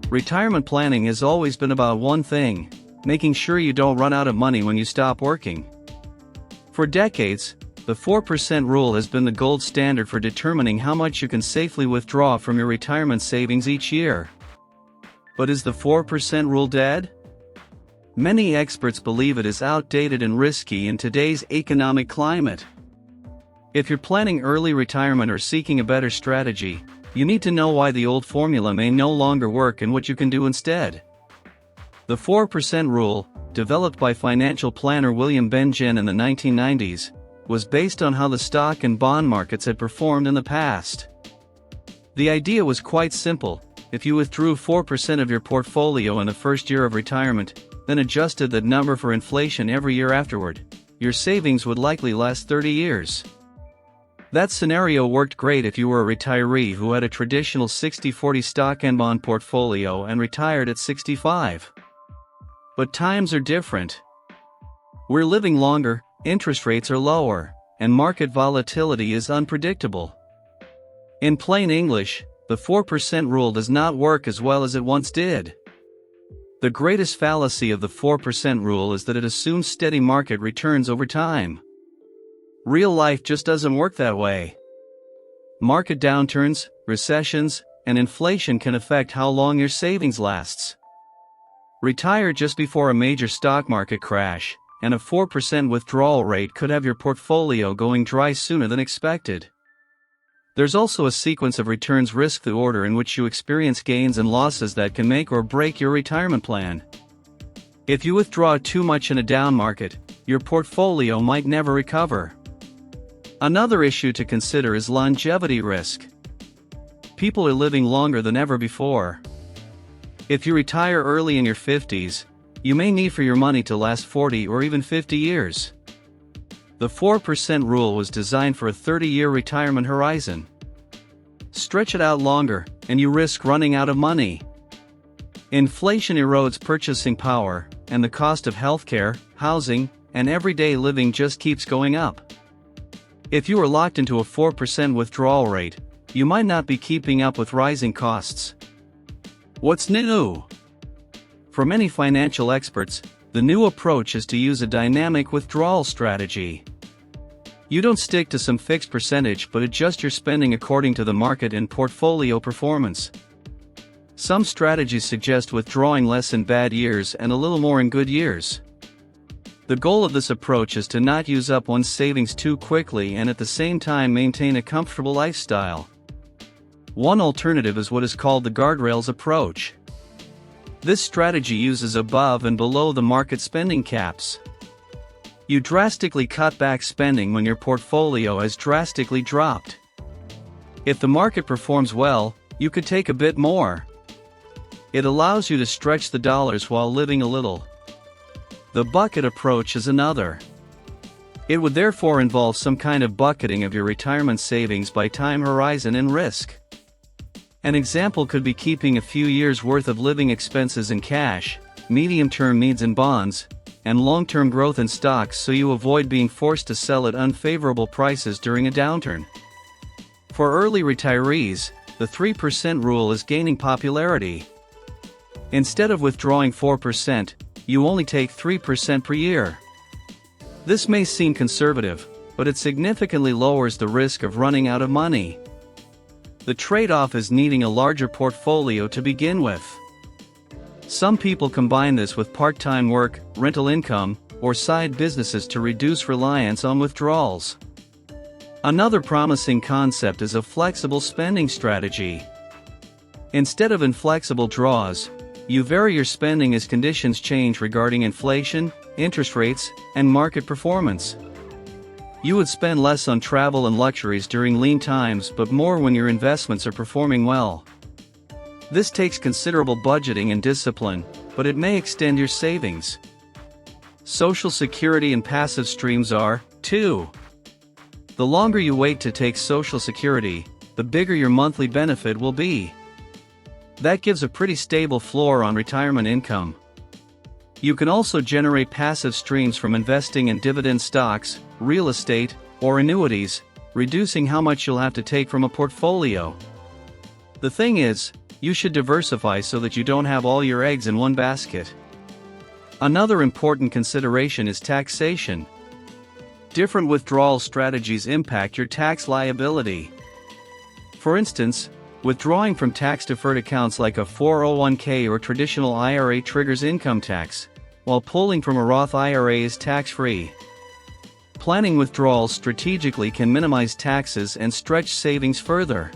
Retirement planning has always been about one thing: making sure you don't run out of money when you stop working. For decades, the 4% rule has been the gold standard for determining how much you can safely withdraw from your retirement savings each year. But is the 4% rule dead? Many experts believe it is outdated and risky in today's economic climate. If you're planning early retirement or seeking a better strategy, you need to know why the old formula may no longer work and what you can do instead. The 4% rule, developed by financial planner William Benjamin in the 1990s, was based on how the stock and bond markets had performed in the past. The idea was quite simple: if you withdrew 4% of your portfolio in the first year of retirement, then adjusted that number for inflation every year afterward, your savings would likely last 30 years. That scenario worked great if you were a retiree who had a traditional 60-40 stock and bond portfolio and retired at 65. But times are different. We're living longer, interest rates are lower, and market volatility is unpredictable. In plain English, the 4% rule does not work as well as it once did. The greatest fallacy of the 4% rule is that it assumes steady market returns over time. Real life just doesn't work that way. Market downturns, recessions, and inflation can affect how long your savings lasts. Retire just before a major stock market crash, and a 4% withdrawal rate could have your portfolio going dry sooner than expected. There's also a sequence of returns risk, the order in which you experience gains and losses, that can make or break your retirement plan. If you withdraw too much in a down market, your portfolio might never recover. Another issue to consider is longevity risk. People are living longer than ever before. If you retire early in your 50s, you may need for your money to last 40 or even 50 years. The 4% rule was designed for a 30-year retirement horizon. Stretch it out longer, and you risk running out of money. Inflation erodes purchasing power, and the cost of healthcare, housing, and everyday living just keeps going up. If you are locked into a 4% withdrawal rate, you might not be keeping up with rising costs. What's new? For many financial experts, the new approach is to use a dynamic withdrawal strategy. You don't stick to some fixed percentage but adjust your spending according to the market and portfolio performance. Some strategies suggest withdrawing less in bad years and a little more in good years. The goal of this approach is to not use up one's savings too quickly and at the same time maintain a comfortable lifestyle. One alternative is what is called the guardrails approach. This strategy uses above and below the market spending caps. You drastically cut back spending when your portfolio has drastically dropped. If the market performs well, you could take a bit more. It allows you to stretch the dollars while living a little. The bucket approach is another. It would therefore involve some kind of bucketing of your retirement savings by time horizon and risk. An example could be keeping a few years' worth of living expenses in cash, medium-term needs in bonds, and long-term growth in stocks so you avoid being forced to sell at unfavorable prices during a downturn. For early retirees, the 3% rule is gaining popularity. Instead of withdrawing 4%, you only take 3% per year. This may seem conservative, but it significantly lowers the risk of running out of money. The trade-off is needing a larger portfolio to begin with. Some people combine this with part-time work, rental income, or side businesses to reduce reliance on withdrawals. Another promising concept is a flexible spending strategy. Instead of inflexible draws, you vary your spending as conditions change regarding inflation, interest rates, and market performance. You would spend less on travel and luxuries during lean times but more when your investments are performing well. This takes considerable budgeting and discipline, but it may extend your savings. Social Security and passive streams are, too. The longer you wait to take Social Security, the bigger your monthly benefit will be. That gives a pretty stable floor on retirement income. You can also generate passive streams from investing in dividend stocks, real estate, or annuities, reducing how much you'll have to take from a portfolio. The thing is, you should diversify so that you don't have all your eggs in one basket. Another important consideration is taxation. Different withdrawal strategies impact your tax liability. For instance, withdrawing from tax-deferred accounts like a 401k or traditional IRA triggers income tax, while pulling from a Roth IRA is tax-free. Planning withdrawals strategically can minimize taxes and stretch savings further.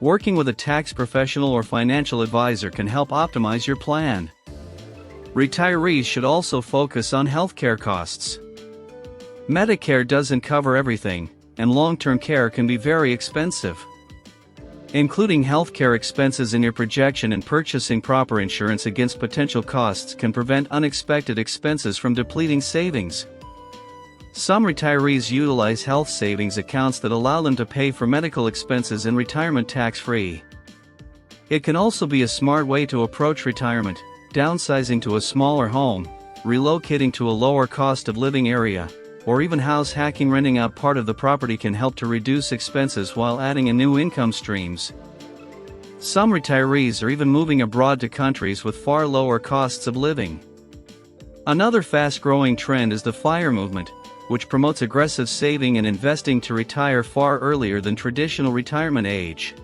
Working with a tax professional or financial advisor can help optimize your plan. Retirees should also focus on healthcare costs. Medicare doesn't cover everything, and long-term care can be very expensive. Including healthcare expenses in your projection and purchasing proper insurance against potential costs can prevent unexpected expenses from depleting savings. Some retirees utilize health savings accounts that allow them to pay for medical expenses in retirement tax-free. It can also be a smart way to approach retirement, downsizing to a smaller home, relocating to a lower cost of living area, or even house hacking. Renting out part of the property can help to reduce expenses while adding in new income streams. Some retirees are even moving abroad to countries with far lower costs of living. Another fast-growing trend is the FIRE movement, which promotes aggressive saving and investing to retire far earlier than traditional retirement age.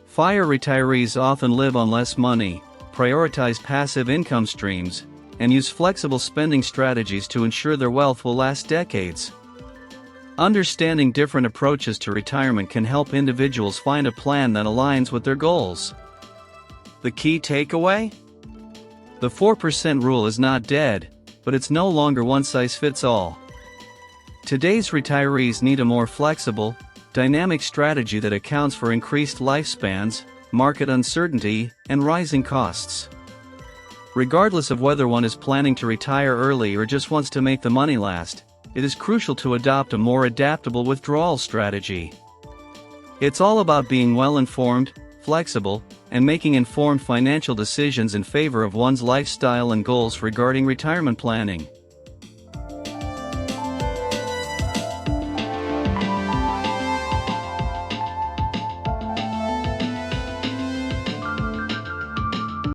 FIRE retirees often live on less money, prioritize passive income streams, and use flexible spending strategies to ensure their wealth will last decades. Understanding different approaches to retirement can help individuals find a plan that aligns with their goals. The key takeaway? The 4% rule is not dead, but it's no longer one size fits all. Today's retirees need a more flexible, dynamic strategy that accounts for increased lifespans, market uncertainty, and rising costs. Regardless of whether one is planning to retire early or just wants to make the money last, it is crucial to adopt a more adaptable withdrawal strategy. It's all about being well-informed, flexible, and making informed financial decisions in favor of one's lifestyle and goals regarding retirement planning.